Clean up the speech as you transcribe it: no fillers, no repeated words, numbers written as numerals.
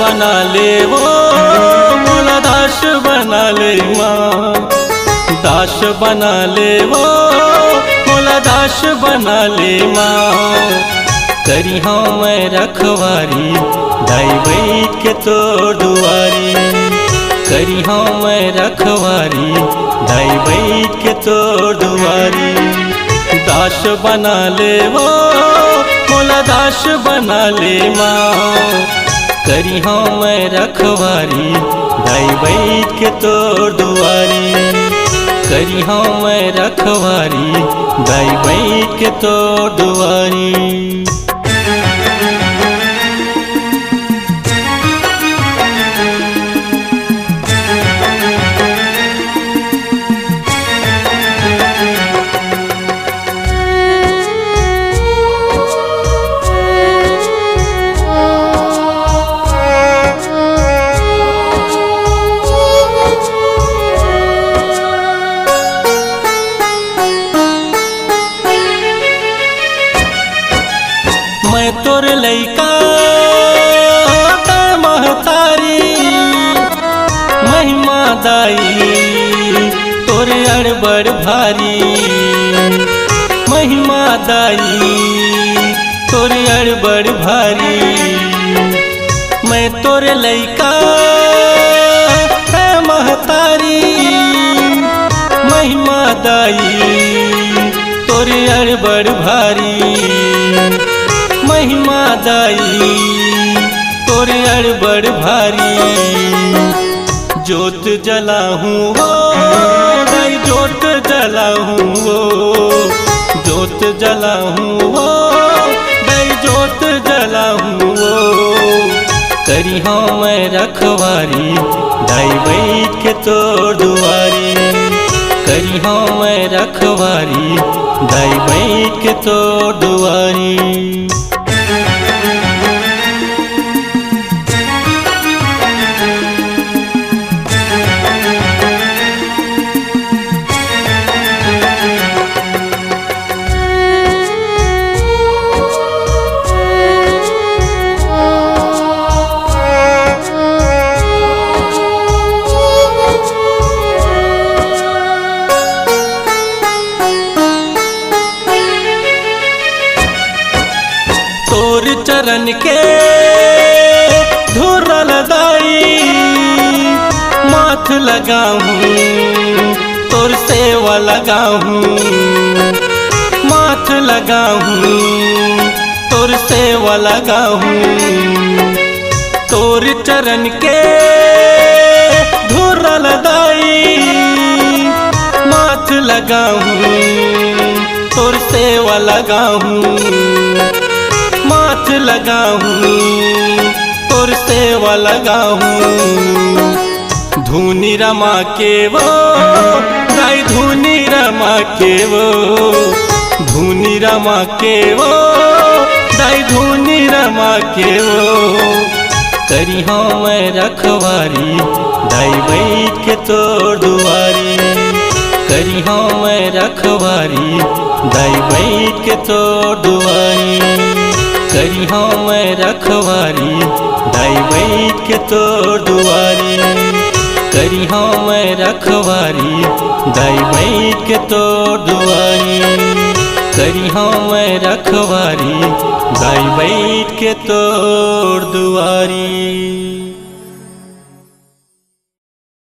बना ले वो मोला दास बना ले माँ, दास बना ले वो मोला दास बना ले माँ। करी हाँ मैं रखवारी दाई बैठ के तोर दुआरी, करी हाँ मैं रखवारी दाई बैठ के तोर दुआरी। दास बना ले वो मोला दास बना ले माँ, करी हाँ मैं रखवारी दाई बैठ के तोर दुआरी, करी हाँ मैं रखवारी दाई बैठ के तोर दुआरी। मैं तोर लइका महतारी महिमा दाई तोर अड़बड़ भारी, महिमा दाई तोर अड़बड़ भारी। मैं तोर लइका महतारी महिमा दाई तोर अड़बड़ भारी, महिमा दाई तोर अड़बड़ भारी। जोत जलाहूँ वो दाई जोत जलाहूँ वो, जोत जलाहूँ वो दाई जोत जलाहूँ वो। करी हाँ मैं रखवारी दाई बैठ के तोर दुआरी, करी हाँ मैं रखवारी दाई बैठ के तोर दुआरी। तोर चरण के धूर दाई माथ लगाऊं, तोर सेवा लगाऊं, माथ लगाऊं, तोर सेवा लगाऊं। तोर चरण के धूर दाई माथ लगाऊं, तोर सेवा लगाऊं, माथ लगाऊं, तोर सेवा लगाऊं। धूनी रमा के वो दाई धूनी रमा के वो, धूनी रमा के वो दाई धूनी रमा के वो। करी हाँ मैं रखवारी दाई बैठ के तोर दुआरी, करी हाँ मैं रखवारी दाई बैठ के तोर दुआरी, करी हाँ मैं रखवारी दाई बैठ के तोर दुआरी, करी हाँ मैं रखवारी दाई बैठ के तोर दुआरी, करी हाँ मैं रखवारी दाई बैठ के तोर